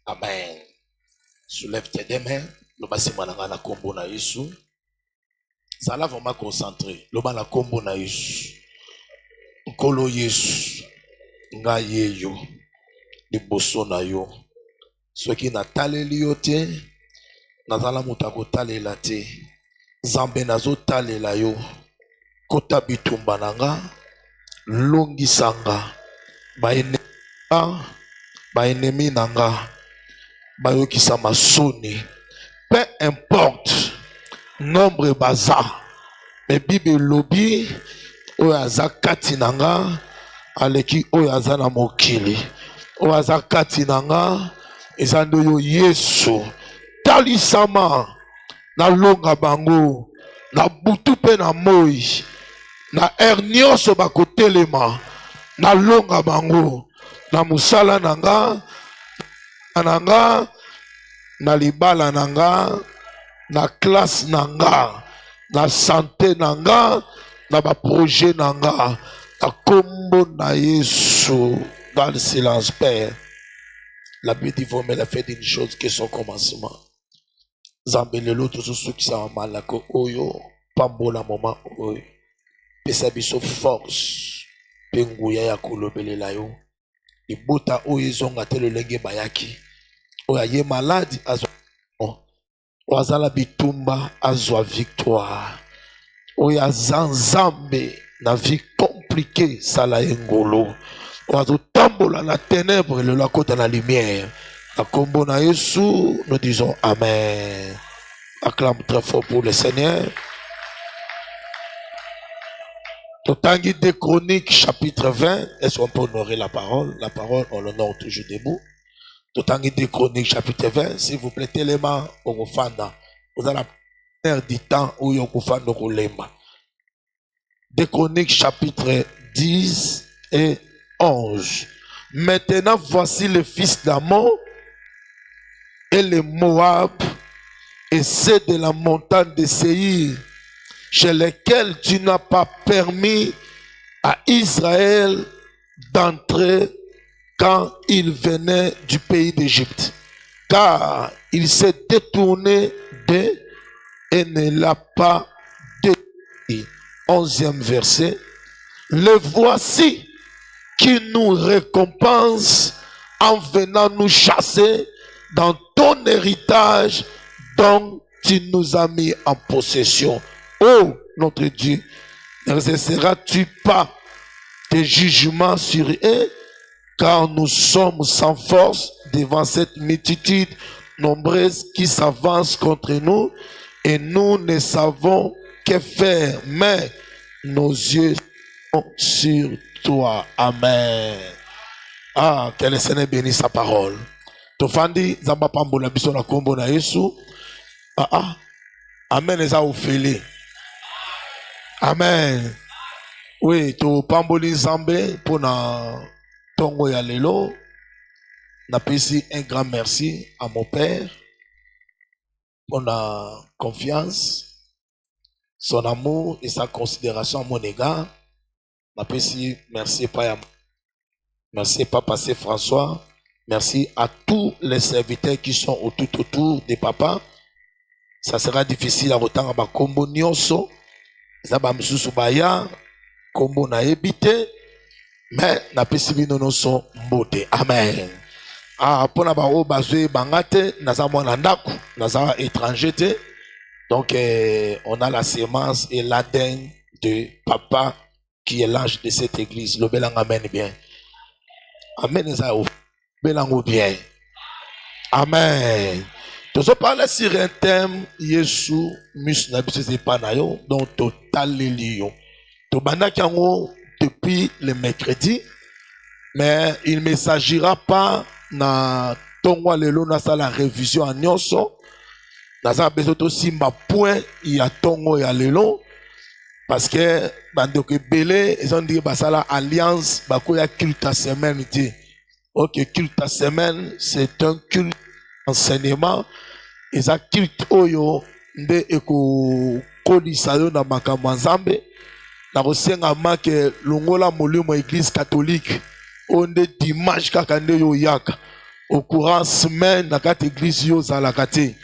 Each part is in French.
Amen. Soulève tes deux mains. Le bas c'est mananga na kombo na Yesu. Ça là vraiment concentré. Le bas na kombo na Yesu. Nkolo Yesu. Nga ye yo. Liboso na yo. Ceux qui na taleli yo te. Nazala mutako talela te. Zambe nazo talela yo. Kota bitumba nanga. Longi sanga. Ba ennemi nanga. Bayokisa masoni. Peu importe nombre baza. Mais Bible lobby oyaza kati nanga aleki oyaza na mokili. Oyaza kati nanga ezando yo Yesu. Talisama na longa bango na butu pe na moi na ernioso bakotelema na longa bango na musala nanga nanga na libala nanga na classe nanga na santé nanga na ba projet nanga na kombo na Yesu. Dans le silence, Père, la Bible dit vous la fait d'une chose que son commencement. Zambelelo tout ceux qui sont malako oyo pambola moment oyo pesa biso force penguya ya kolobelela yo ibota oyo zonga te lolenge bayaki oya ye malade azwa wazala bitumba azwa victoire oya zanzambe na vie compliquée sala engolo oya tambola la ténèbre le la côte la lumière. À combo na Yesu, nous disons Amen. Acclame très fort pour le Seigneur. Totangi de Chroniques, chapitre 20. Est-ce qu'on peut honorer la parole? La parole, on l'honore toujours debout. Totangi de Chroniques, chapitre 20. S'il vous plaît, téléma, on fanda. Vous allez la première du temps où on fanda au lema. De Chroniques, chapitre 10 et 11. Maintenant, voici le fils d'Amon et les Moab et ceux de la montagne de Séir, chez lesquels tu n'as pas permis à Israël d'entrer quand il venait du pays d'Égypte, car il s'est détourné d'eux et ne l'a pas détruit. 11e verset. Le voici qui nous récompense en venant nous chasser dans ton héritage dont tu nous as mis en possession. Oh, notre Dieu, n'exerceras-tu pas tes jugements sur eux, car nous sommes sans force devant cette multitude nombreuse qui s'avance contre nous, et nous ne savons que faire, mais nos yeux sont sur toi. Amen. Ah, que le Seigneur bénisse sa parole. Tofandi zamba pambola biso na kombo na Yesu. Amen eza ofele. Amen. Oui, to pamboli zambe pour na tongo ya lelo. Na pesi un grand merci à mon père pour la confiance, son amour et sa considération à mon égard. Na pesi merci pas merci pas passer François. Merci à tous les serviteurs qui sont autour des papas. Ça sera difficile à autant à kombo nyonso. Zaba msusu baya kombo na ebité mais na pesibi nono son mbote. Amen. Ah pona ba o bazwe bangate naza mwana ndaku naza étranger te. Donc on a la sémence et l'ADN de papa qui est l'âge de cette église. Le belang amen bien. Amen ça belango bien. Amen. Tu as parlé sur un thème, Yesu, mus na biso pas na yo, donc total lion. Tu banda kiango depuis le mercredi, mais il ne s'agira pas na tongwa lelo na sa la révision en nyonso. Na sa besoin to simba point il y a tongo ya lelo parce que bando ke belé ils ont dit basala alliance bako ya culte à semaine dit. Ok, culte à semaine, c'est un culte enseignement. Et ça culte oyo nde eko kodisa yo na makambo nzambe. Na kosenga make longola molimo église catholique. Onde dimanche kaka nde yo yaka. au courant semaine na kati église yo za la kati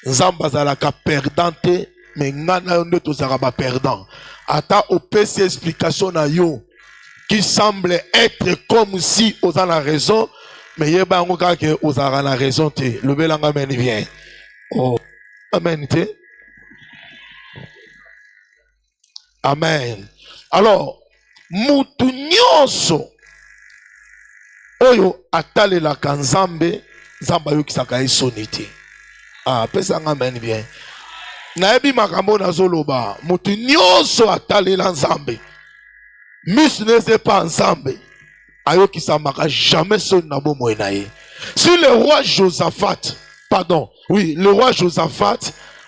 nzamba za la ka perdante mais ngana yo ndeto za ba perdant ata au PC explication na yo qui semble être comme si aux a la raison mais yeba ngo ka ke aux a la raison te le belanga men bien oh amen te amen alors mutu nyonso oyo atalela kanzambe zamba yo kisaka esoni te ah pesa amen bien na ebi makambo na zoloba mutu nyonso atalela nzambe mis ne sait pas ensemble ayo kisamaka jamais soni na bomoi na ye. Si le roi Josaphat pardon oui le roi Josaphat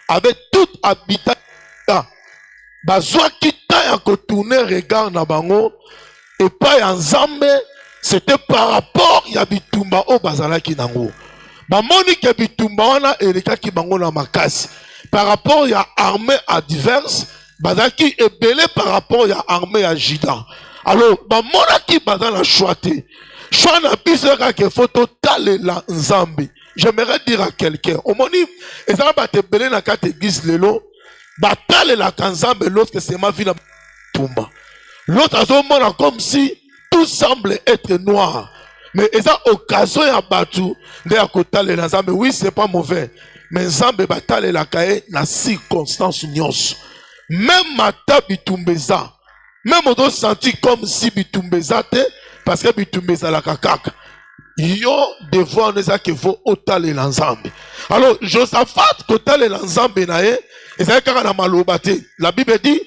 avait tout habitat bazwa kita ya kotourner regard na bango et pas ya nzambe. C'était par rapport à bitumba au bazalaki nango. Bamoni ke bitumba wana elekaki bango na makasi. Par rapport à armée adverse, bazalaki ebele par rapport à armée à Juda. Alors, bamonaki bazala choité. Choix na biso ka ke photo tale la nzambe. J'aimerais dire à quelqu'un, omoni ezala bate belé na kate église lelo, batale la kanzambe lorsque c'est ma vie na tumba. L'autre azomona comme si tout semble être noir. Mais ils ont occasion à battu de à côté les Nzambe. Oui, c'est pas mauvais. Mais Nzambe batale la kae na circonstance nyos. Même mata bitumbeza. Même on doit sentir comme si bitumbeza te parce que bitumbeza la kakak. Yo devoir ne ça que faut otale la Nzambe. Alors Josaphat kotale la Nzambe na ye, et ça kaka na malobate. La Bible dit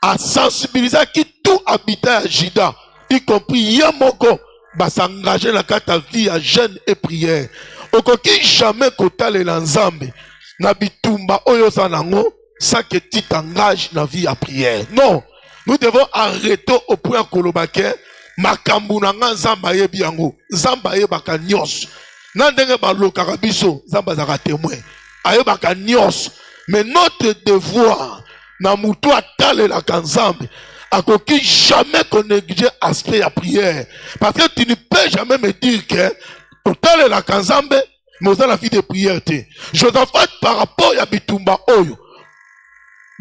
à sensibiliser qui tout habitait à Juda. Y compris Yamoko, va s'engager dans ta vie à jeûne et prière. Okoki jamais kotale l'ensemble. Na bitumba oyo sanango, ça que tu t'engages dans vie à prière. Non, nous devons arrêter au point kolobake, makambu na nzamba ye biango, nzamba ye baka nyos. Nandenge balo karabiso, nzamba zaka témoin. Aye baka nyos. Mais notre devoir, na mutu atale la kanzambe, à qui jamais qu'on néglige aspect à prière. Parce que tu ne peux jamais me dire que autant la kanzambe, mais aussi la vie de prière. Josaphat par rapport à bitumba oyo,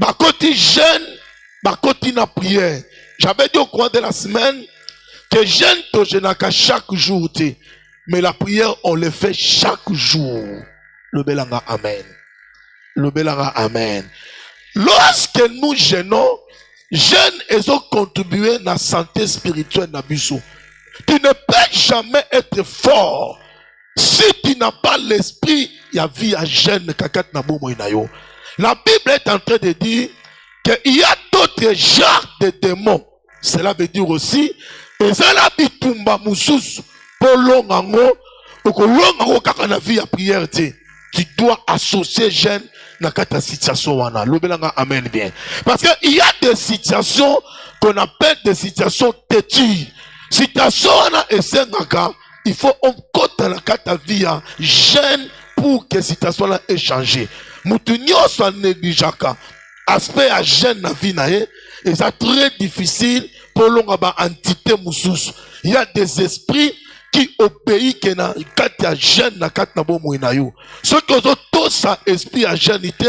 bakoti jeûne, bakoti na prière. J'avais dit au cours de la semaine que jeûne to jeûnaka chaque jour. Mais la prière, on le fait chaque jour. Le belanga amen. Le belanga amen. Lorsque nous jeûnons, jeûne et ont contribué à la santé spirituelle na biso. Tu ne peux jamais être fort si tu n'as pas l'esprit ya vie à jeûne kakat na bomo inayo. La Bible est en train de dire qu'il y a d'autres genres de démons. Cela veut dire aussi et ça la bitumba mususu pour longango ou que longango kaka na vie à prière tu dois associer jeûne na kata situation wana. Lobelanga amen bien. Parce qu'il y a des situations qu'on appelle des situations têtues. Situation wana esengaka, il faut on côte na kata vie à jeûne pour que situation là ait changé. Mutu nyonso négligaka aspect à jeûne na vie na ye, et c'est très difficile pour longa ba entité mususu. Il y a des esprits qui obéit que na kati ya jeune na kati na bomo na yo. Ceux qui ont tout ça esprit à jeunité,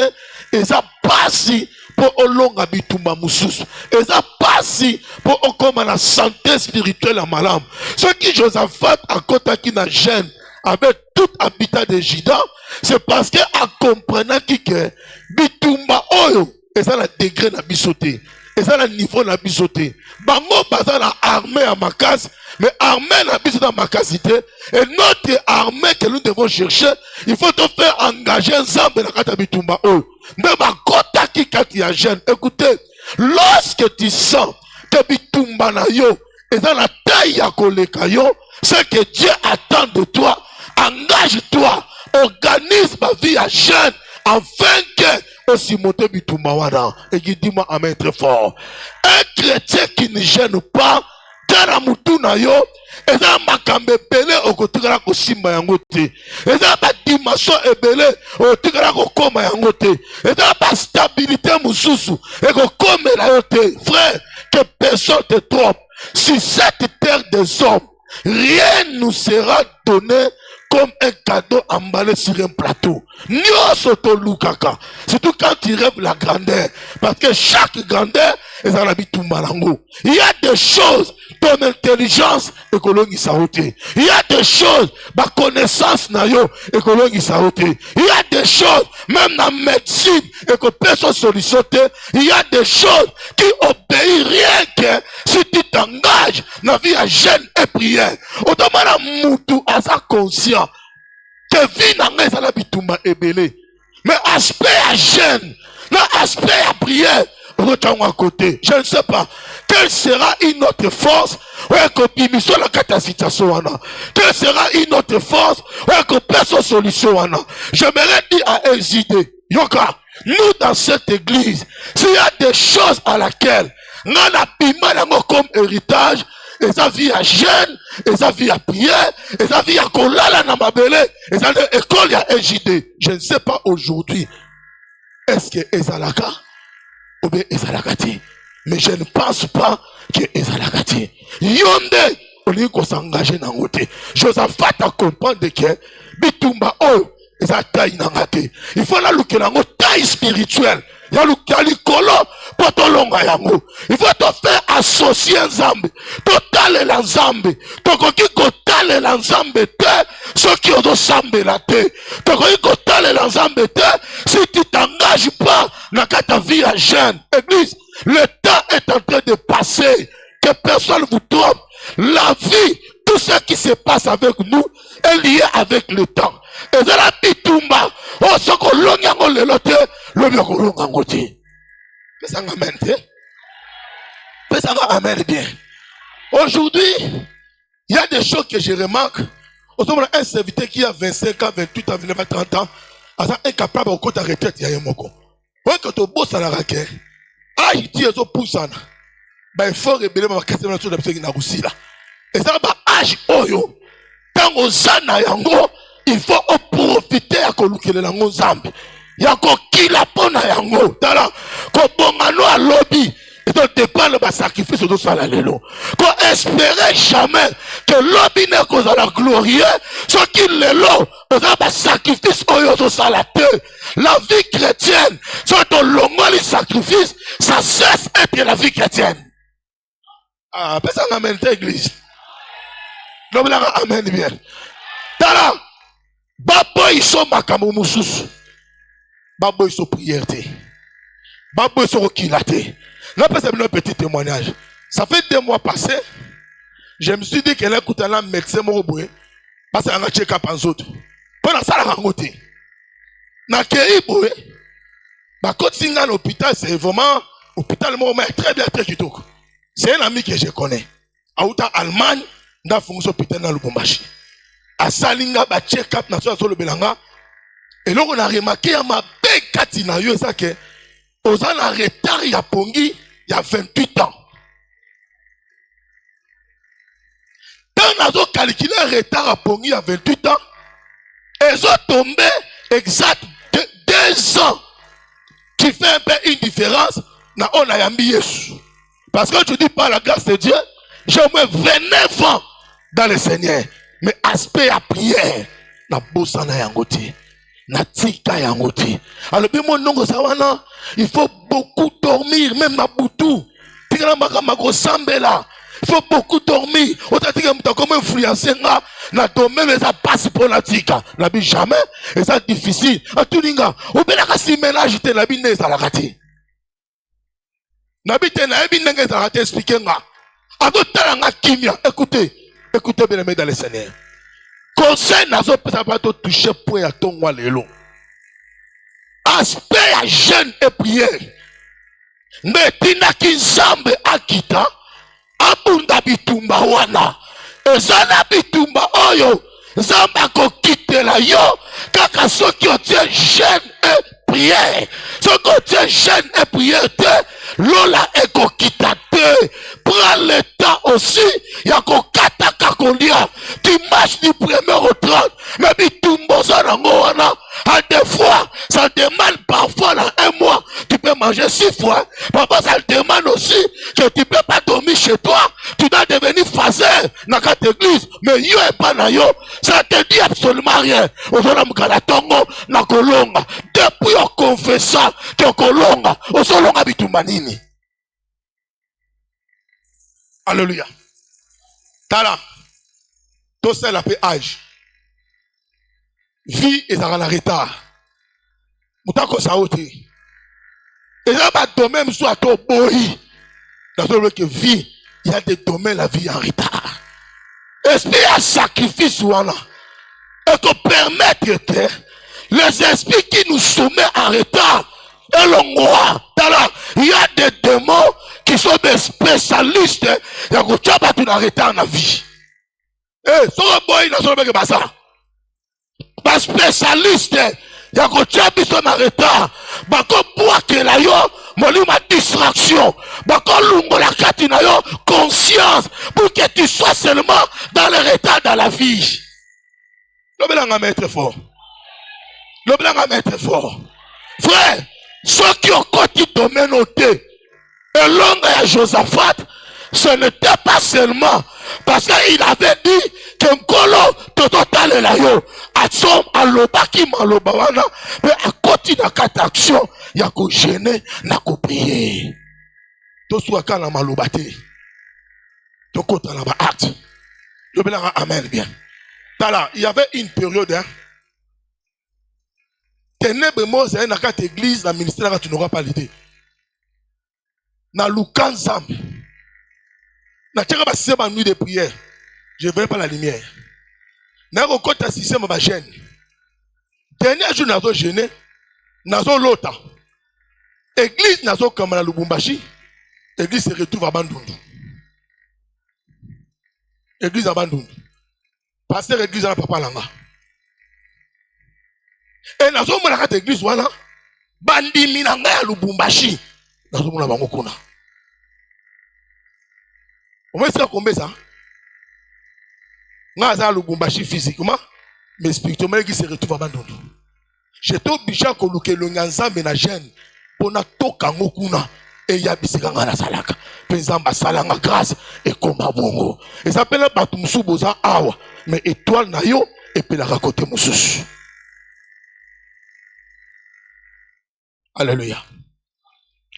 et ça passe pour olonga bitumba mususu. Et ça passe pour okoma la santé spirituelle à malam. Ceux qui Josaphat à côté qui na jeune avec tout habitat de Juda, c'est parce que à comprenant que bitumba oyo et ça la degré na bisoté. Et ça, le niveau na bisoté. Bango baza la armée à Makas, mais armée na bisoté à Makasité. Et notre armée que nous devons chercher, il faut te faire engager ensemble na kata bitumba oh. Mais bakota ki kati ya jeune. Écoutez, lorsque tu sens que bitumba na yo, et dans la taille ya koleka yo, ce que Dieu attend de toi, engage-toi, organise ma vie à jeune, afin que aussi monter bitumba wana. Et dis-moi amen très fort. Un chrétien qui ne gêne pas, tara mutu na yo, et ça makambe belé au côté de la kosimba yangote. Et ça ba dimension ebele au côté de la kokoma yangote. Et ça ba stabilité mususu et kokome la yote. Frère, que personne te trompe. Sur cette terre des hommes, rien nous sera donné comme un cadeau emballé sur un plateau. Surtout quand tu rêves la grandeur. Parce que chaque grandeur est un habit tout malango. Il y a des choses, ton intelligence, écologie saoté. Il y a des choses, ma connaissance, nayo, écologie saoté. Il y a des choses, même dans la médecine, et que personne solution. Il y a des choses qui obéissent rien que si tu t'engages dans la vie à jeûne et prière. Autrement, la moutou a sa conscience que vie n'a pas la bitumba ébélé. Mais aspect à jeûne, l'aspect à prière, à côté. Je ne sais pas. Quelle sera une autre force? Quelle sera une autre force? J'aimerais dire à Ezide, Yoka, nous dans cette église, s'il y a des choses à laquelle nous avons comme héritage, et ça vie à jeûne, et ça vie à prière, et ça vie à kolala na mabele, et ça école à EJD. Je ne sais pas aujourd'hui, est-ce que Ezalaka ou bien Ezalakati? Mais je ne pense pas que Ezalakati. Yonde, on dit qu'on s'engage dans le côté. Josaphat a comprendre que Bitumba oh, Ezataï nangate. Il faut la louker dans taille spirituelle. Il y a l'ikolo pour ton long yango. Il faut te faire associer ensemble. Total l'ensemble. Tokoki kotal l'ensemble te. Ceux qui ont ensemble la te. Tokoki kotal l'ensemble te. Si tu t'engages pas dans ta vie à jeûne. Église, le temps est en train de passer. Que personne vous trompe. La vie, tout ce qui se passe avec nous est lié avec le temps. Et dans la bitumba, oh, ce qu'on l'on y a le lote, le bien qu'on l'on a goûté. Mais ça m'amène, mais ça m'amène bien. Aujourd'hui, il y a des choses que je remarque. Autrement, un serviteur qui a 25 ans, 28 ans, 29 ans, 30 ans, est incapable de compte à retraite, il y a un moko. Ouais, quand tu bosses à la raquette, ah, il dit, ils ont poussé. Il faut révéler ma question de la personne qui n'a pas là. Et ça, âge, oyo. Tant aux zana yango, il faut profiter à kolukele lango zambi. Yako kila pona yango. Tala, ko bongano a lobby. Et donc, dépend de ma sacrifice de ça lelo. Ko espérer jamais que lobby ne cause la glorieux. Ce qui lelo, on a sacrifice oyo to salate. La vie chrétienne, soit ton longo les sacrifices, ça cesse d'être la vie chrétienne. Ah, personne n'amène l'église. Non, mais amen bien. Tala, babo ils sont makamou moussus. Babo ils sont prière. Babo ils sont requilatés. Là, c'est un petit témoignage. Ça fait 2 mois passés. Je me suis dit qu'elle a écouté un médecin moroboué. Parce qu'elle a checké up en autres. Pendant ça, elle a rencontré. N'a qu'elle boué. Bah, quand c'est dans l'hôpital, c'est vraiment, hôpital, moi, très bien, très kitoko. C'est un ami que je connais. À Allemagne, dans la fonction hôpital dans le Lubumbashi. À Salinga, ba check-up national sur le Belanga. Et là, on a remarqué à ma belle katina yo ça que aux ans en retard il y a Pongi, il y a 28 ans. Quand on a calculé un retard à Pongi il y a 28 ans, ils ont tombé exact 2 ans qui fait un peu une différence dans on a yambi Yesu. Parce que tu dis par la grâce de Dieu, j'ai au moins 29 ans dans le Seigneur. Mais aspect à prière, na bossa na yangote, na tika yangote. Alors, bien mon nom, il faut beaucoup dormir, même na boutou. Tika na mako sambela. Il faut beaucoup dormir. Autant que tu as comme influencé na domaine, mais ça passe pour la tika. La vie jamais, et ça difficile. A tout l'inga, ou bien la si ménage, te la vie n'est à la raté. N'habite na ebi nenge za raté expliquer nga. Ado talanga kimia. Écoutez bien aimé dans le Seigneur. Conseil nazo pesa pas to toucher point à ton wa lelo. Aspect à jeûne et prière. Netina kinzambe akita abunda bitumba wana. Ezana bitumba oyo zamba ko kitela yo kaka soki otie jeûne et prière. Soki otie jeûne et prière te lola eko kita te. Prends le temps aussi, il y a qu'on kata kakolia. Tu marches du 1er au 30, mais tu tombes à 2 fois, ça demande parfois là 1 mois, tu peux manger 6 fois. Parfois ça demande aussi que tu ne peux pas dormir chez toi, tu dois devenir dit fazer na quatre église, mais yo et pas na yo, ça te dit absolument rien. Ozona mukalatongo na kolonga. Depuis on confessa que kolonga, osolonga bitumanini. Alléluia. Tala. Tout ça la paix âge. Vie et ça la retard. Moutako saoté. Et là, bah, domaine soit ton boy. Dans le que vie, il y a des domaines la vie en retard. Esprit à sacrifice ou en et que permettre que les esprits qui nous soumettent en retard et l'on voit, il y a des démons qui sont des spécialistes. Il y a des en retard dans la vie. Eh, so boy, il y a ça. Des spécialistes. Il y a des gens en retard. Bako bois que la yo, molima distraction. Bako lungo la katina yo, conscience. Pour que tu sois seulement dans le retard dans la vie. L'obélang à mettre fort. L'obélang à mettre fort. Frère, ceux qui ont côté domaine noté, et l'homme à Josaphat, ce n'était pas seulement parce qu'il avait dit que Nkolo total la yo atsom alobaki malobawana mais à côté de quatre actions il y a ko gêner na ko prier to soit quand la malobate to kota na ba acte le blanc amen bien tala il y avait une période hein ténèbres mose na quatre église la ministère tu n'auras pas l'idée na lukanzam na tchaka ba sema nuit de prière je ne verrai pas la lumière. N'a pas encore un système de gêne. Dernier jour, nous avons gêné. Nous avons l'autre. Église, nous avons comme la Lubumbashi. Église se retrouve à Bandundu. Église à Bandundu. Pasteur église à Papa Langa. Et nous avons la carte église, voilà. Bandi Minanga à Lubumbashi. Nous avons la Bangokuna. On va essayer de combien ça? Nous avons Lubumbashi physiquement, mais spirituellement, qui se retrouve à Bandundu. J'étais obligé à coloquer le Nyanzambe na gêne pour na toka ngokuna et ya bisikanga na salaka. Penzamba salanga grâce et komba bongo. Et ça s'appelle Batumsu boza awa, mais étoile na yo et puis la raconter mususu. Alléluia.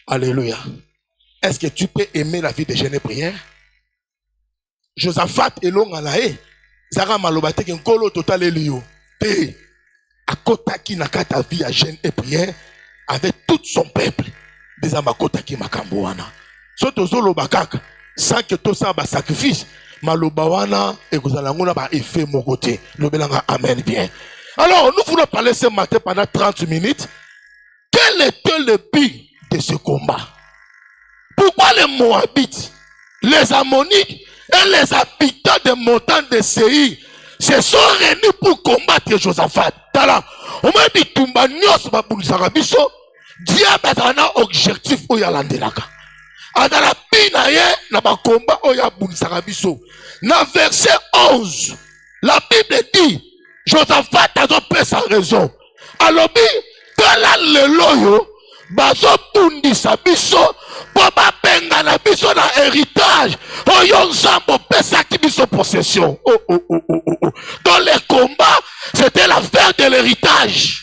Alléluia. Est-ce que tu peux aimer la vie de jeûne et prière? Josaphat et Longalae. Zara malobate ki nkolo total elio. Te akota ki nakata vie à jeûne et prière avec tout son peuple. Des amakota ki makamboana. Soto zolo bakaka sans que tout ça ba sacrifice malobawana et kozalangona ba effet mon côté. Le belanga amen bien. Alors nous voulons parler ce matin pendant 30 minutes. Quel était le but de ce combat? Pourquoi les Moabites, les Ammonites et les habitants des montagnes de Séir se sont réunis pour combattre Josaphat? Tala, on m'a dit Tumba Nyos Babounsara Biso, diable a un objectif au Yalandelaka. Adala Pinaye na ba combat au Yabunsara Biso. Dans verset 11, la Bible dit Josaphat a pris sa raison. Alors, tala le loyo, bazo bundisa biso, boba benga na biso na héritage. Oyo nzambo pesa ki biso possession. Dans les combats, c'était l'affaire de l'héritage.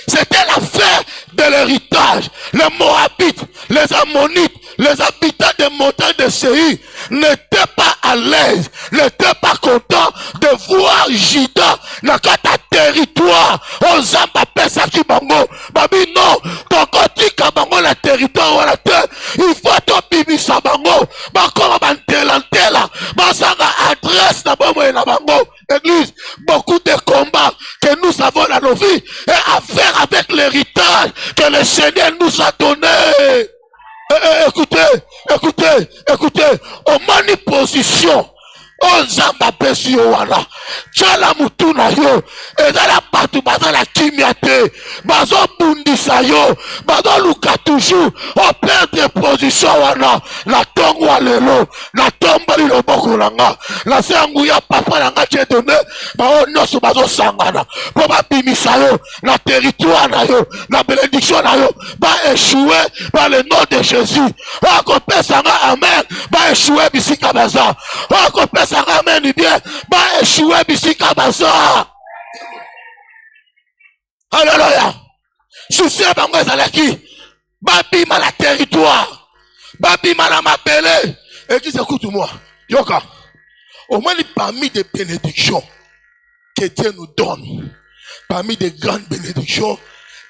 C'était l'affaire de l'héritage. Les Moabites, les Ammonites, les habitants des montagnes de Séir n'étaient pas à l'aise, n'étaient pas contents de voir Juda dans ta territoire. On zamba pesa ki bango. Babi non, tokoti ka bango la territoire ou la terre. Il faut to bibisa bango. Bako bantelantela. Basanga adresse na bango et na bango. Église, beaucoup de combats que nous avons dans nos vies et à faire avec l'héritage que le Seigneur nous a donné. Écoutez, on manie position. o nzamba pesi yo wana tala mutu na yo ezala batu bazala kimia te bazo bundisa yo bazo luka toujours o perdre position wana na tongo wa lelo na tombali loboko nanga na se nguya papa nanga Dieu donné bao nyonso bazo sangana po babimisa yo na territoire na yo na bénédiction na yo ba échouer par le nom de Jésus oko pesa nga amen ba échouer bisika baza oko pesa nga amen bien ba échouer bisika baza. Alléluia. Souci bango ezalaki babima la territoire babima la mabele et qui s'écoute moi yoka au moins parmi des bénédictions que Dieu nous donne, parmi des grandes bénédictions,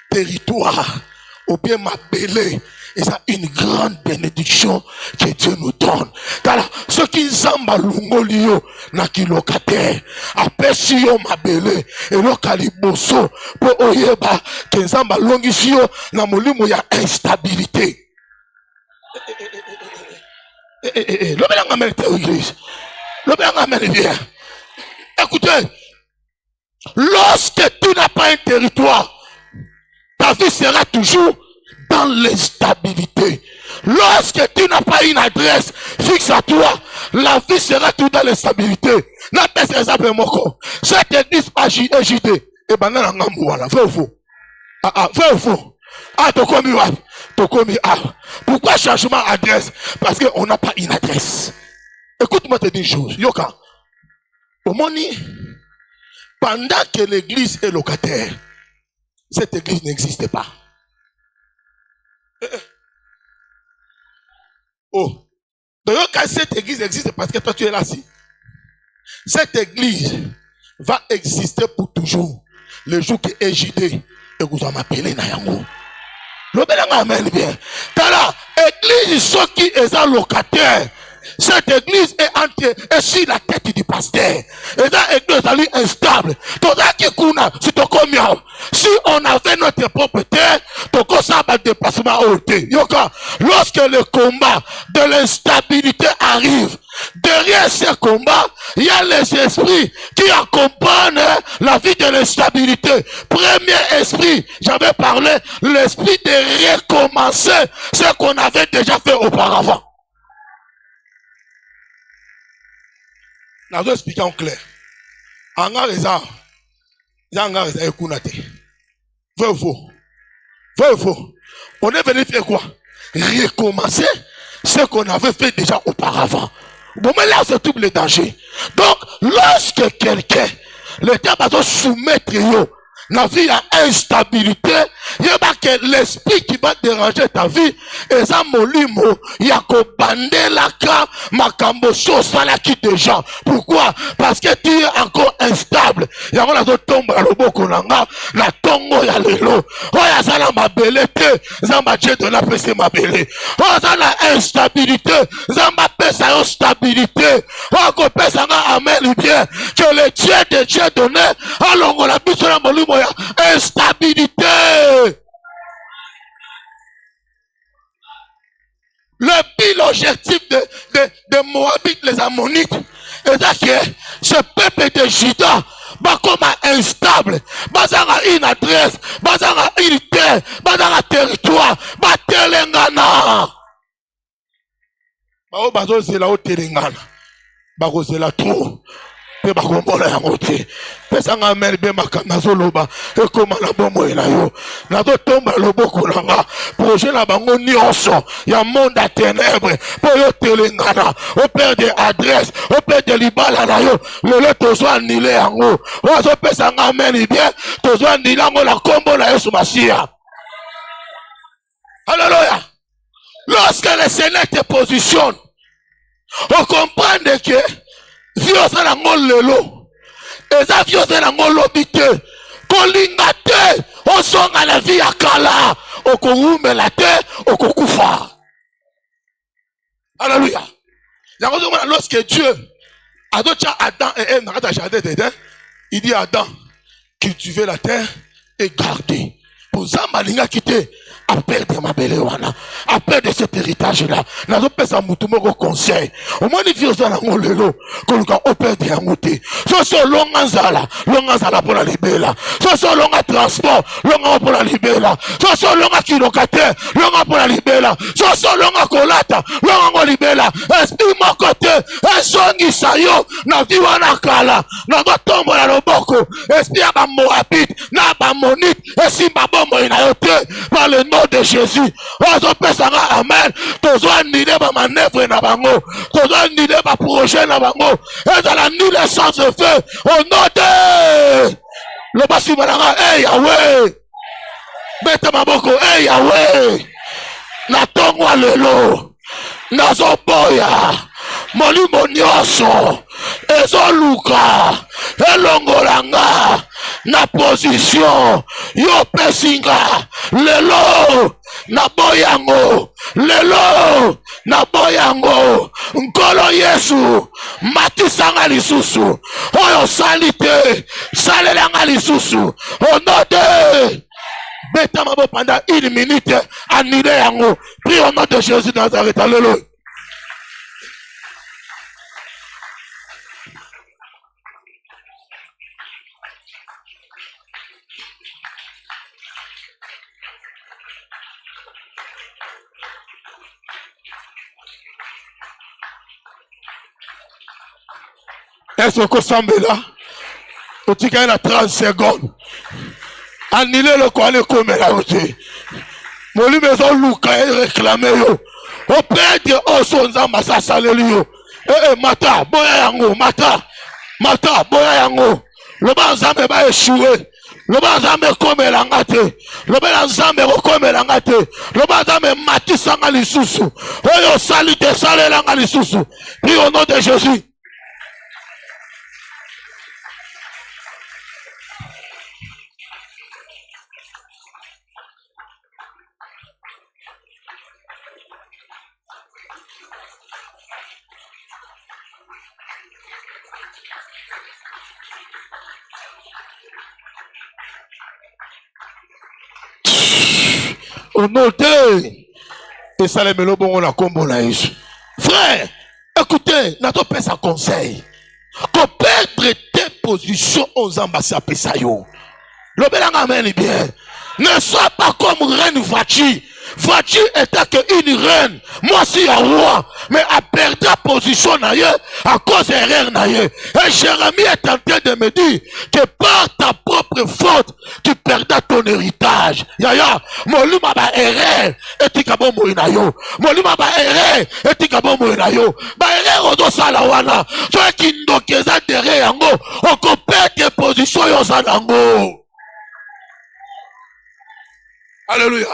territoire, ou bien ma belé, et ça une grande bénédiction que Dieu nous donne. Car ce qui zamba lungolio na kilokate, apesio ma belé, et lo kaliboso, pour oyeba, que zamba longisio na molimo ya instabilité. Le bélang amène l'église. Le bélang amène bien. Écoutez. Lorsque tu n'as pas un territoire, ta vie sera toujours dans l'instabilité. Lorsque tu n'as pas une adresse fixe à toi, la vie sera toujours dans l'instabilité. N'appelle exemple moko. Cette église AJD et banana ngambu wala. Vrai ou faux? Vrai ou faux? Tokomi wap. Tokomi Pourquoi changement d'adresse? Parce qu'on n'a pas une adresse. Écoute-moi te dire une chose. Yoka. Au moni. Pendant que l'église est locataire, cette église n'existe pas. Oh. Donc, quand cette église existe, parce que toi tu es là, si. Cette église va exister pour toujours. Le jour que EJD et vous en appelez Nayango. Le amen bien. Tala, église, ceux qui est locataire. Cette église est sur la tête du pasteur. Et cette église est instable. Si on avait notre propre terre, lorsque le combat de l'instabilité arrive, derrière ce combat, il y a les esprits qui accompagnent la vie de l'instabilité. Premier esprit, j'avais parlé, l'esprit de recommencer ce qu'on avait déjà fait auparavant. Je vais expliquer en clair. Vrai ou faux? Vrai ou faux? On est venu faire quoi? Recommencer ce qu'on avait fait déjà auparavant. Bon, mais là, c'est tout le danger. Donc, lorsque quelqu'un, l'État va soumettre la vie à instabilité, il y a que l'esprit qui va déranger ta vie, et ça molimo, il y a que bandelaka makambo sala qui des gens. Pourquoi? Parce que tu es encore instable. Il y a la tombe à l'oboko nanga, la tongo ya lelo. Oh ya ça la mabele te, zamba Dieu de la pese mabele. Oh ça la instabilité, zamba pesa yo stabilité. Oh ko pesa nga amen bien, que le Dieu de Dieu donné, alongo la biso la molimo ya instabilité. Le pire objectif de Moabit, les Ammonites, est que ce peuple de Juda va comme instable, va avoir une adresse, va avoir une terre, va avoir un territoire, va telengana. C'est là où telengana. C'est là trop. Pe bakombola yango te pesa nga mère be makanga zoloba e koma na bomo ela yo na to tomba loboko nanga projet na bango nyonso ya monde à ténèbres po yo telengana au père de adresse au père de libala na yo lelo tozo annulé yango ozo pesa nga mère bien tozo annulé yango la kombo na Yesu Masia. Alléluia. Lorsque le Seigneur te positionne, on comprend que viose na ngolelo eza viose na ngolobite kolinga te osonga la vie ya kala okoumela te okokufa. Alléluia. Lorsque Dieu a dit à Adam et Ève dans le jardin d'Éden, il dit à Adam cultivez la terre et gardez. Pour ça malinga quitter à perdre ma belle wana, à perdre cet héritage-là. Nazo pesa mutu moko conseil. Au moins ni vieux dans mon lelo, koluka o perdre ya muté. So longa nzala pour la libela. So longa transport, longa pour la libela. So longa kilokataire, longa pour la libela. So longa kolata, longa ngo libela. Esprit mon côté, ezongi sayo na viwana kala, na gotombo la loboko. Esprit ba Moabite, na ba Monite, esimba bombo ina yote par le nom de Jésus. Ozo pesanga amen. Tozo annulé ba manœuvre na bango. Tozo annulé ba projet na bango. Ezala annulé sans effet. Au nom de le basi malanga, hey Yahweh. Beta maboko, hey Yahweh. Na tongwa lelo. Nazo boya. Molimo nyonso. Ezoluka. Elongolanga. Na position. Yo pesinga. Lelo. Na boyango. Lelo. Na boyango. Nkolo Yesu. Matisanga lisusu. Oyo salite. Salelanga lisusu. Onode. Beta mabo pendant 1 minute. Annulé yango. Prie au nom de Jésus de Nazareth. Alléluia. Est-ce que ça me là? Au ticket à 30 secondes. Annuler le quoi le comme là aussi. Mon maison Luka est réclamé yo. Au père de Osonza Massa Salelio. Mata, boya yango, mata boya yango. Le banzambe va échouer. Le banzambe comme l'angate. Le banzambe comme l'angate. Le banzambe mati sanga lisusu. Oyo salite sale langa lisusu. Prie au nom de Jésus. Au nom de et ça les mélo bon on a combo là. Frère, écoutez, notre père ça conseil. Qu'on perdre tes positions aux ambassades Pesayo. Le belanga mène bien. Ne sois pas comme reine Vachi. Vachi était qu'une reine. Moi aussi un roi. Mais a perdu la position d'ailleurs à cause de l'erreur d'ailleurs. Et Jérémie est en train de me dire que par ta propre faute, tu perdras ton héritage. Yaya, molima ba erreur. Et tu kabon moinayo. Molima ba erreur. Et tu kabon moinayo. Ba erreur odo sala wana. Soit qui ndokeza derrière yango. On compare tes positions yosanango. Alléluia.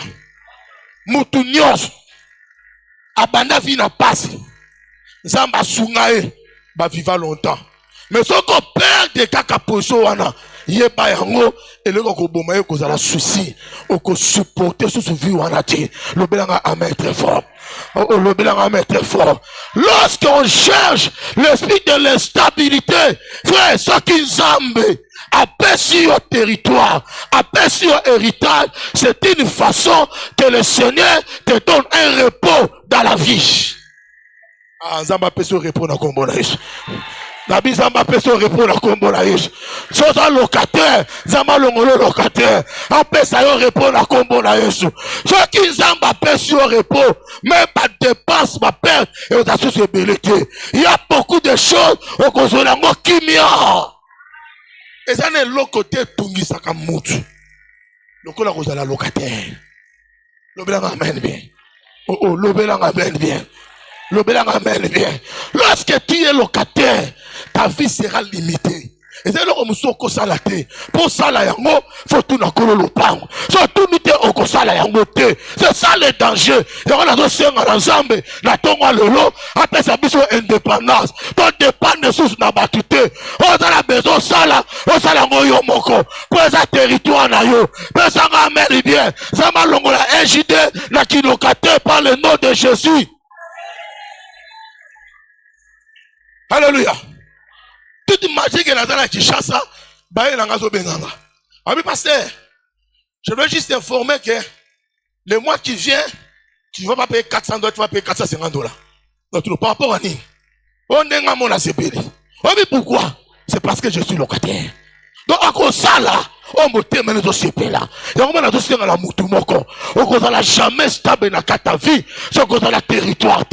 Mutu nyos abanda vie na passe. Zamba sungae ba viva longtemps. Mais ce qu'on perd de kaka position wana yeba yango eleko ko boma ye ko zala souci o ko supporter sous vie wana ti. Le belanga amen très fort. Le belanga amen très fort. Lorsqu'on cherche l'esprit de l'instabilité, frère, ce qui zambe aperçu au territoire, aperçu au héritage, c'est une façon que le Seigneur te donne un repos dans la vie. Ah, Zamba aperçu au repos dans combo na Yesu. Nabi Zamba aperçu au repos dans combo na Yesu. Soza locataire, Zamba longolo locataire. Aperçu au repos dans combo na Yesu. Ceux qui Zamba aperçu au repos, même pas dépense ma perte et aux associés belleté. Il y a beaucoup de choses au consolango kimia. Et ça n'est l'autre côté tungisa comme mutu. Le cola cause la locataire. Le blanc amène bien. Oh, le blanc amène bien. Le blanc amène bien. Lorsque tu es locataire, ta vie sera limitée. Et c'est là où nous sommes salatés. Pour ça, la yango, faut tout n'a kolo le pang. So tout n'était au kosala yango te. C'est ça le danger. Et on a dos senga l'ensemble. La tonga le lot. Après ça, biso indépendance. Ton dépend de sous n'a batute. On a la besoin sala. On sala ngo yo moko. Pour ça territoire na yo. Mais ça ramène bien. Ça m'a longo la NJD. La qui locataire par le nom de Jésus. Alléluia. Toute magie que la qui chasse, bah il a un benganga. Ami pasteur, je veux juste informer que Le mois qui vient, tu ne vas pas payer 400 $, tu vas payer 450 $. Donc, par rapport à nous, on est dans mon asepeli. On dit pourquoi? C'est parce que je suis locataire. Donc, à cause de ça, là, on me tient maintenant ce là. Et on m'a dit la moutoumoko. On n'a jamais stable dans ta vie. C'est qu'on a la territoire.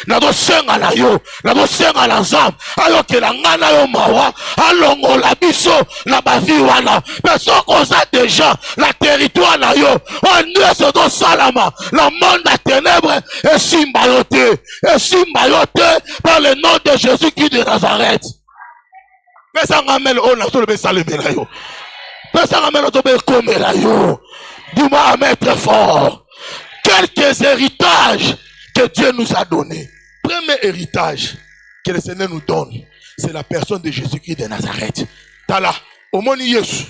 N'a pas à la yo. N'a pas à la zam. Alors que la ngana yo mawa. Alors on la biso. La bavi wana. Mais sans qu'on a déjà la territoire na yo. On est sur ton salama. La monde à ténèbres est simbayoté. Et simbayoté par le nom de Jésus-Christ de Nazareth. Mais ça ramène on a tout le salué là yo. Mais ça ramène on a comme là yo. Dis-moi amen très fort. Quelques héritages que Dieu nous a donnés. Premier héritage que le Seigneur nous donne, c'est la personne de Jésus-Christ de Nazareth. Tala, au monde Jésus,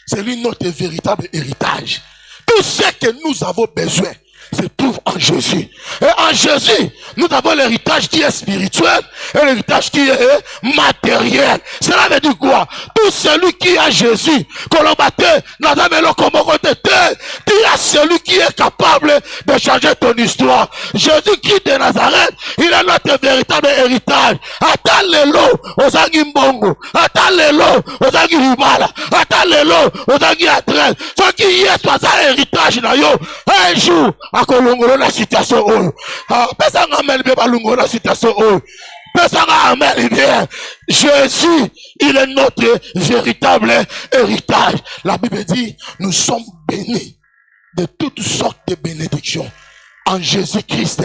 c'est lui notre véritable héritage. Tout ce que nous avons besoin se trouve en Jésus. Et en Jésus, nous avons l'héritage qui est spirituel et l'héritage qui est matériel. Cela veut dire quoi? Tout celui qui a Jésus, tu as celui qui est capable de changer ton histoire. Jésus-Christ de Nazareth, il est notre véritable héritage. Attends lelo, ozangi mbongo. Attends lelo, ozangi hibala. Attends lelo, ozangi adresse. Ce qui est un héritage na yo, un jour, akolongolo la situation oyo. Pesa ngamel be balongolo la situation oyo. Pesa ngamel bien. Jésus, il est notre véritable héritage. La Bible dit, nous sommes bénis de toutes sortes de bénédictions en Jésus-Christ,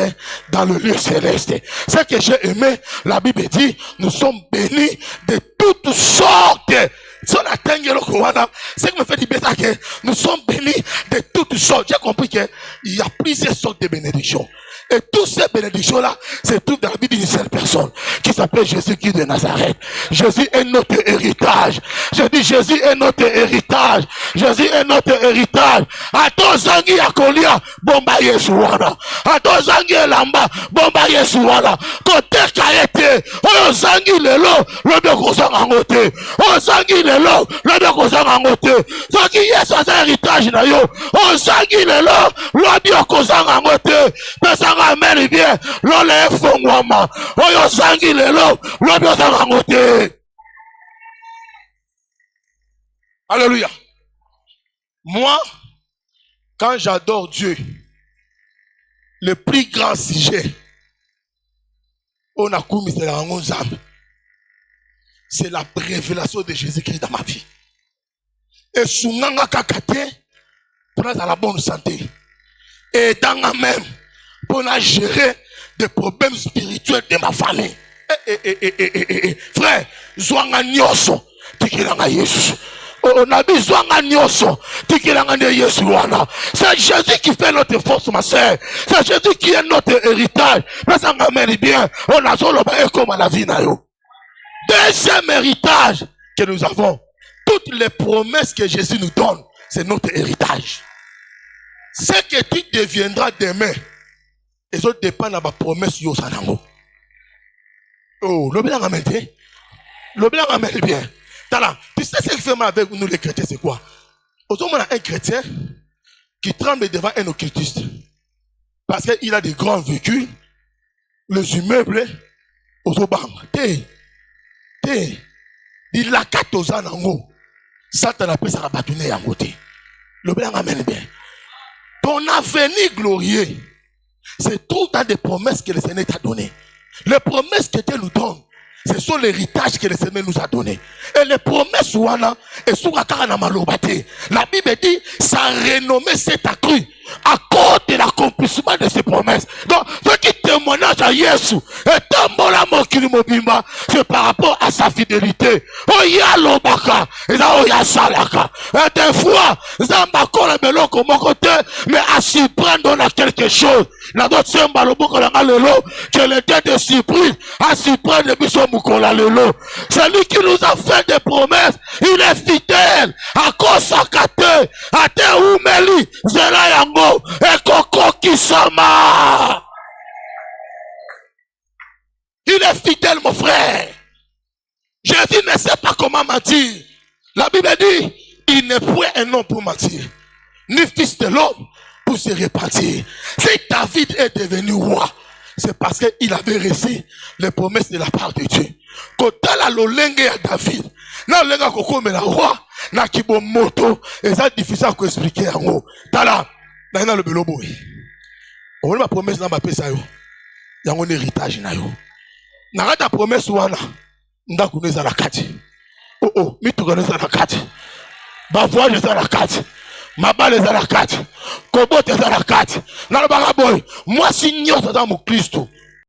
dans le lieu céleste. Ce que j'ai aimé, la Bible dit, nous sommes bénis de toutes sortes. Ce qui me fait dire que nous sommes bénis de toutes sortes. J'ai compris qu'il y a plusieurs sortes de bénédictions. Et toutes ces bénédictions-là se trouvent dans la vie d'une seule personne qui s'appelle Jésus-Christ de Nazareth. Jésus est notre héritage. Je dis Jésus est notre héritage. Jésus est notre héritage. A tous zangi akolia bomba Yesuwana. A tous zangi lamba bomba Yesuwana. Côté kaete, o zangi lelo, le de kozanga ngote. O zangi lelo, le de kozanga ngote. Zangi Yesu a héritage na yo. O zangi lelo, le de kozanga ngote. Amen bien, l'olé fongwama, oyo sangi lelo, l'obio sangangote. Alléluia. Moi, quand j'adore Dieu, le plus grand sujet, on a commis c'est la révélation de Jésus-Christ dans ma vie. Et sounanga kakate, pour être à la bonne santé. Et dans la même, pour gérer des problèmes spirituels de ma famille. Frère, Zwanga Nyoso, Tikilanga Yesu. On a besoin de Nyoso, Tikilanga Yesu. C'est Jésus qui fait notre force, ma soeur. C'est Jésus qui est notre héritage. Mais ça m'amène bien. On a solo comme à la vie. Deuxième héritage que nous avons, toutes les promesses que Jésus nous donne, c'est notre héritage. Ce que tu deviendras demain, les autres dépendent de ma promesse yo sanango. Oh, le blanc amène bien. Le blanc amène bien. Tu sais ce qui fait mal avec nous les chrétiens, c'est quoi? Aujourd'hui, on a un chrétien qui tremble devant un occultiste. Parce qu'il a des grands véhicules, les immeubles, aux obam. Il a 14 ans en haut. Satan a pris sa rabatouné à côté. Le blanc amène bien. Ton avenir glorieux, c'est tout dans des promesses que le Seigneur t'a données. Les promesses que Dieu nous donne, ce sont l'héritage que le Seigneur nous a donné. Et les promesses, et sur la Bible dit, sa renommée s'est accrue à cause de l'accomplissement de ces promesses. Donc, ce qui témoignage à Yesu, c'est par rapport à sa fidélité. Oh, yalo baka, ya salaka. Et des fois, zambako la melo comme côté, mais à s'y prendre on a quelque chose. La d'autre c'est que le Dieu de surprise, à s'y prendre c'est lui qui nous a fait des promesses. Il est fidèle. À cause à kate, à te oumeli, zela yango, et koko kisama. Il est fidèle, mon frère. Jésus ne sait pas comment mentir. La Bible dit, il n'est point un homme pour mentir, ni fils de l'homme pour se repentir. Si David est devenu roi, c'est parce qu'il avait reçu les promesses de la part de Dieu. Quand la lolenge à David, na lenga koko me la roi, na kibo moto, et ça difficile à expliquer en haut. Tala, na le belobo. On a ma promesse dans ma paix ça yo. Il y a un héritage na yo. Na ta promesse wana, nda kuneza la kati. Oh, mi tu kuneza la kati. Ba voix de la kati. Ma balle est à la carte. Kobo est à la carte. Dans le baraboy, moi si nous dans mon Christ,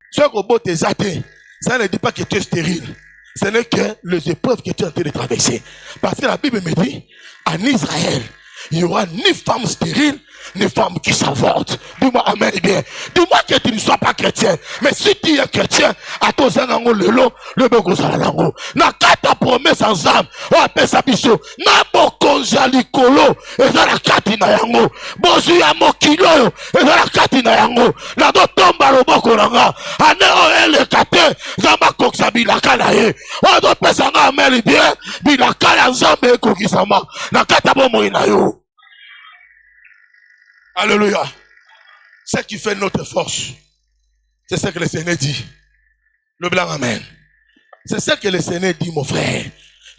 ce Kobo est athée, ça ne dit pas que tu es stérile. Ce n'est que les épreuves que tu es en train de traverser. Parce que la Bible me dit, en Israël, il n'y aura ni femme stérile, ni femme qui s'avorte. Dis-moi amen bien. Dis-moi que tu ne sois pas chrétien. Mais si tu es chrétien, à ton zangango le long, le bego zalango. Na kata promesse ensemble. On appelle ça biso. Na bokonza likolo. Et dans la kati na yango. Bozu ya mokilo. Et dans la kati na yango. Na do tomba lo boko nanga. Ane o ele kate. Zamba koksa bilaka na ye. O do pesa nga amen bien. Bilaka ya nzambe kokisama. Na kata bomo ina yo. Alléluia. Ce qui fait notre force, c'est ce que le Seigneur dit. Le blanc amen. C'est ce que le Seigneur dit, mon frère.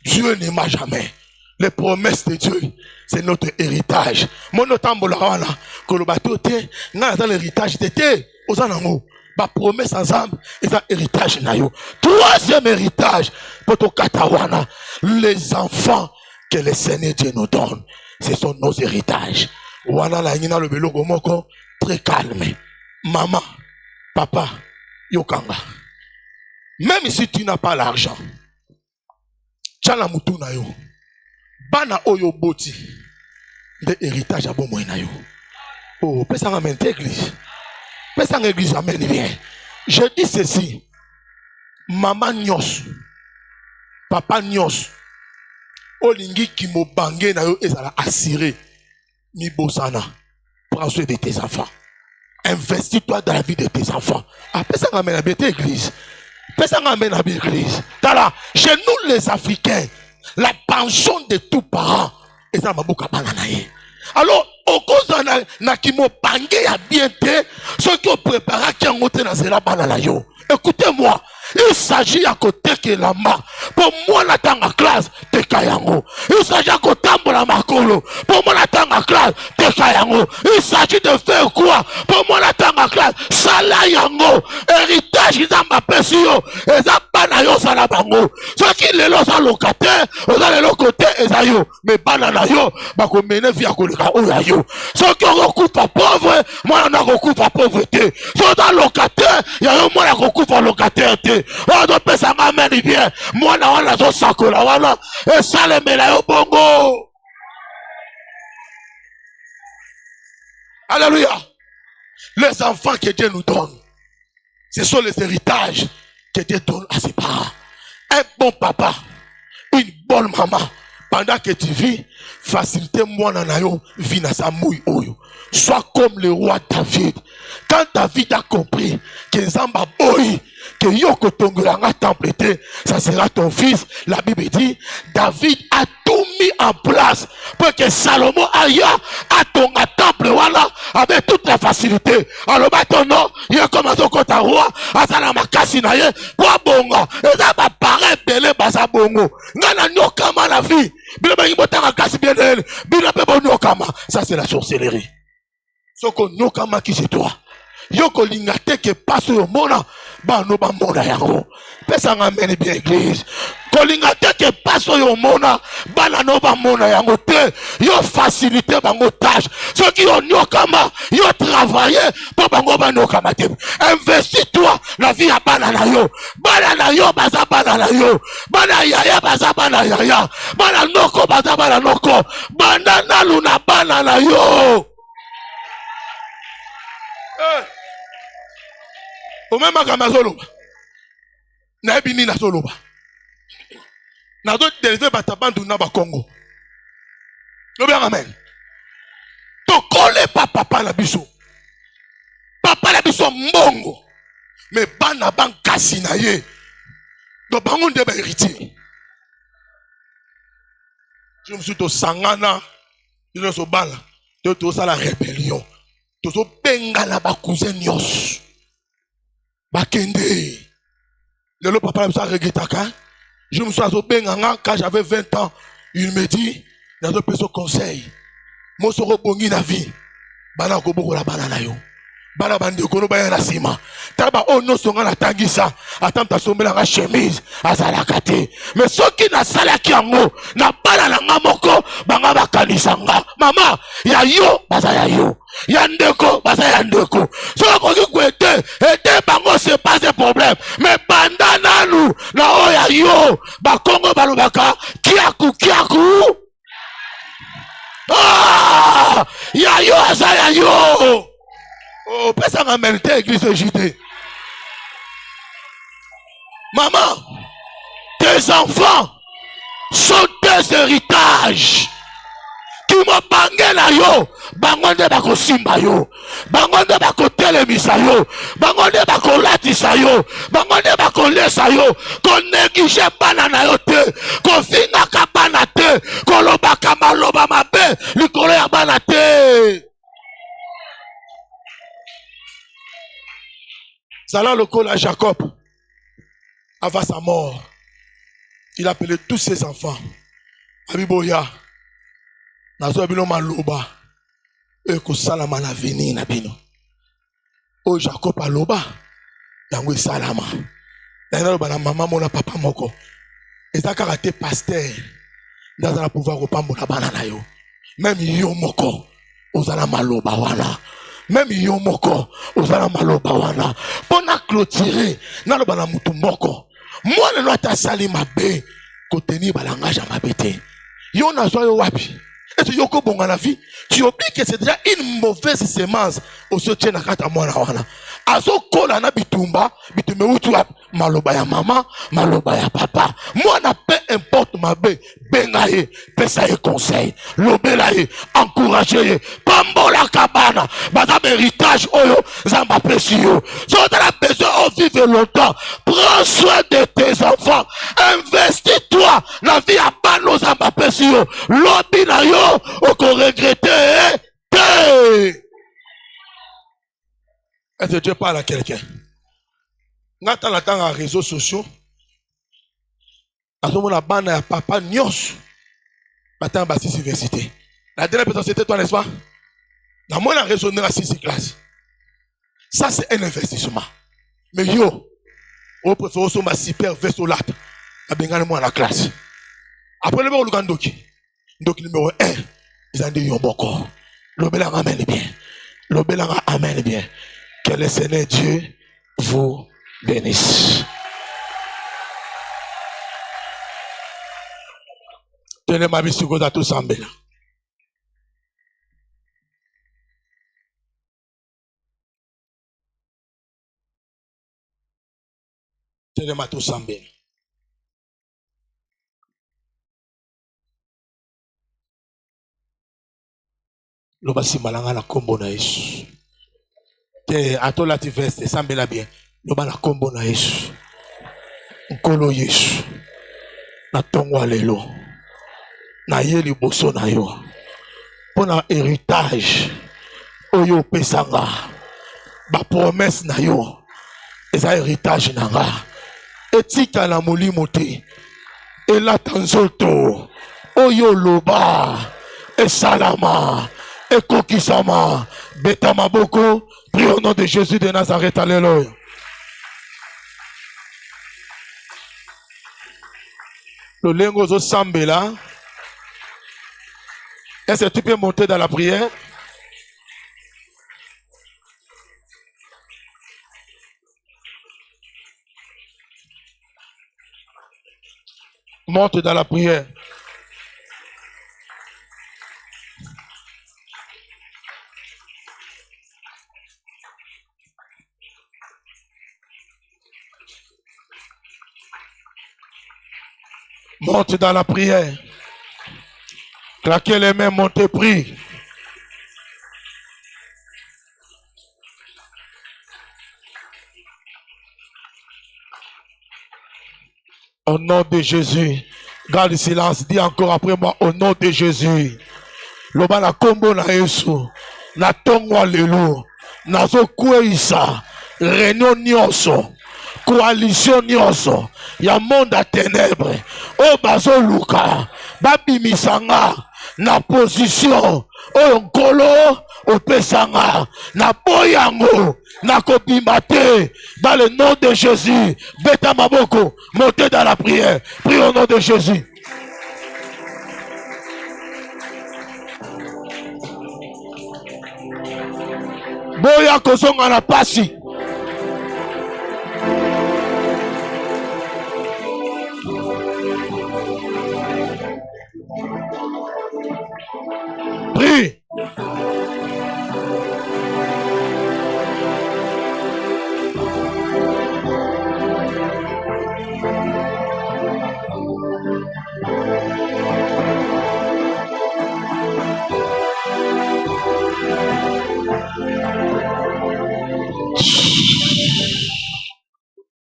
Dieu n'aima jamais. Les promesses de Dieu, c'est notre héritage. Mon otambola wana, que le bateau était, n'a dans l'héritage d'été, aux anamo. Ma promesse ensemble, et un héritage nayo. Troisième héritage, pour ton katawana, les enfants que le Seigneur Dieu nous donne, ce sont nos héritages. Voilà la nina le belogo moko très calme. Maman, papa, yokanga. Même si tu n'as pas l'argent, tchala mutu na yo. Bana oyo boti de héritage à bon moyen yo. Oh, pesa ngamen église. Pesa l'église amen bien. Je dis ceci. Maman nyos, papa nyos, olingi ki mo bangé na yo ezala assuré. Mi bosana, prends soin de tes enfants. Investis-toi dans la vie de tes enfants. Après ça, on amène à l'église. Après ça, on amène à l'église. Chez nous, les Africains, la pension de tous parents, et ça m'a beaucoup bananaye. Alors, au cause na qui m'ont bangé à bien te, ceux qui ont préparé qui ont monté dans la bananayo. Écoutez-moi. Il s'agit à côté que la main. Pour moi, la tanga classe, te kayango. Il s'agit à côté de la makolo. Pour moi, la tanga classe, te kayango. Il s'agit de faire quoi? Pour moi, la tanga classe, salayango. Héritage, ils ont ma pesio. Ils ont banayo salabango. Ceux qui les lots à locataire, ils ont les locataires, ils ont yo. Mais bananayo, bako mene via kolika oyayo. Ceux qui ont recours à pauvre, moi, on a recours à pauvreté. Ceux dans locataire, il y a eu moi, la recours à locataire. On doit penser à ma mère bien. Moi, on a un sac là, voilà. Et ça, les mélailles au bongo. Alléluia. Les enfants que Dieu nous donne, ce sont les héritages que Dieu donne à ses parents. Un bon papa, une bonne maman, pendant que tu vis, facilitez moi nanayo, vie na sa mouille oyo. Sois comme le roi David. Quand David a compris que Zamba boy, que Yoko Tongolanga temple était, ça sera ton fils. La Bible dit, David a tout mis en place pour que Salomon aille à ton temple, voilà, avec toute la facilité. Alors maintenant, il y a comme un compte à roi, à Salamakasi naye, pour bongo, et ça va paraître belé basa bongo. Nana nyokama la vie. Ça c'est la sorcellerie. Soko nyokama qui c'est toi. Yoko lingate que passe au mona, ba no ba mona yango. Pesa ngamene bien église. Kolingate que passe au mona, ba no ba mona yango te. Yo facilité bango tâche. Ceux qui ont nyokama, yo travaillé pour bango ba nyokama te. Investis-toi la vie à banana yo. Banana yo baza banana yo. Banana yaya baza banana yaya. Banana noko baza banana noko. Banana luna banana yo. Au même Magamazolo, na bini na soloba. Na do délevé batabandu na ba Congo. Le bien amen. To kole papa la biso. Papa la biso mbongo. Mais bana ban kasi na ye. Do bangon de ba héritier. Je me suis to sangana, je ne so bala. De tout ça la rébellion. Tozo benga la ba cousin nyos. Bakende. Le papa me regretaka. Je me suis benga quand j'avais 20 ans. Il me dit, dans un peu ce conseil. Moi, je suis na vie. Bana ko boko la banana yo. Bana bande ko no ba na sima. Taba o no songa na tangisa. Atamta sombela nga chemise azala kate. Mais soki na sala ki yango na bana na nga moko banga bakanisa nga. Mama, ya yo baza ya yo. Ya ndeko baza ya ndeko. So ko ki kwete ete bango c'est pas un problème. Mais bandana nous na o ya yo ba Kongo balobaka kiaku. Ah! Ya yo aza ya yo. Oh, personne n'a mérité l'église JT. Maman, tes enfants sont des héritages. Qui m'ont bangé na yo, bangonde bako simba yo, bangonde bako telemisa yo, bangonde bako latisa yo, bangonde bako lesa yo, qu'on néglige bana na yo te, qu'on finga ka bana te, qu'on lobaka maloba mabe, likolo ya bana te. Zala le col à Jacob, avant sa mort, il appelait tous ses enfants. Abiboya, nazo bino maloba, e ko salama na veni na bino. O Jacob aloba, yango salama. Na loba na maman mona papa moko. Eza karaté pasteur, dans la pouvoir opambola bana na yo. Même yo moko, ozala maloba wana. Même yo moko ozala maloba wana pona clôturer na loba na mutu moko moi na ta sali mabe ko tenir balangage mabe te yo na zo yo wapi et yo ko bonga na vie tu oublies que c'est déjà une mauvaise semence au soutien na kata mwana wana azo kola na bitumba utu maloba ya mama maloba ya papa moi na peu importe mabe benga ye pesa ye conseil lobela ye encourager ye pambola kabana baza héritage oyo zamba pesi yo so tu as besoin de vivre longtemps prends soin de tes enfants investis-toi la vie à bano zamba pesi yo lobi na yo oko regretter te. Est-ce que Dieu parle à quelqu'un? N'attends la temps à réseaux sociaux. À ce moment-là, bana ya papa nyos. Attends, bah, 6 universités. La dernière personne, c'était toi, n'est-ce pas? Dans mon raisonné à 6 classes. Ça, c'est un investissement. Mais yo, au préféré, on m'a super vesto lat. A bengane moi à la classe. Après le mot, le gandoki. Donc, numéro 1, ils ont dit yon boko. L'obélang amène bien. L'obélang amène bien. Que le Seigneur Dieu vous bénisse. Tenez ma vie sur Goda tous en belle. Tenez ma tous en belle. Lobasi malanga na kombo na Yesu. Te atola ti veste sambela bien. Loba na kombo na Yesu. Nkolo Yesu. Na tongwa lelo. Na yeli boso na yo. Pona héritage. Oyo pesanga. Ba promesse na yo. Eza héritage na nga. Etika na molimo te. Elata nzoto. Oyo loba. Esalama. Ekokisama. Betama boko. Prie au nom de Jésus de Nazareth. Alléluia. Le lengo zo sambela. Est-ce que tu peux monter dans la prière? Monte dans la prière. Monte dans la prière. Claquez les mains, montez, prie. Au nom de Jésus. Garde le silence. Dis encore après moi, au nom de Jésus. Loba la kombo na Yesu. na tongo lelo nazo kwisa réunion nyonso coalition nyonso ya monde à ténèbres o bazo luka babimisanga na position oyo nkolo opesanga na boyango na kobima te dans le nom de Jésus. Beta maboko montez dans la prière, prie au nom de Jésus. Boya kozonga na pasi. Prie.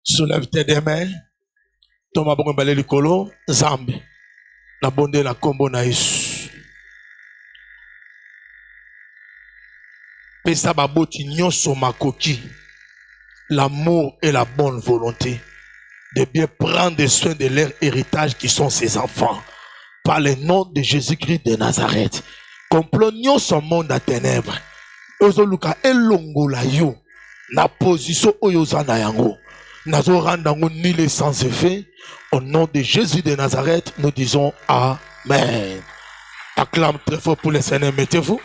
Soulève tes deux mains. Toma bongo balé likolo. Zambi. Na bonde na kombo na Yesu. Pesa baboti nyonso makoki. L'amour et la bonne volonté de bien prendre soin de leur héritage qui sont ses enfants. Par le nom de Jésus-Christ de Nazareth. Complot nyonso monde à ténèbres. Ozoluka elongola yo. Na position oyoza na yango. Nazo randango nul sans effet. Au nom de Jésus de Nazareth, nous disons Amen. Acclame très fort pour le Seigneur. Mettez-vous.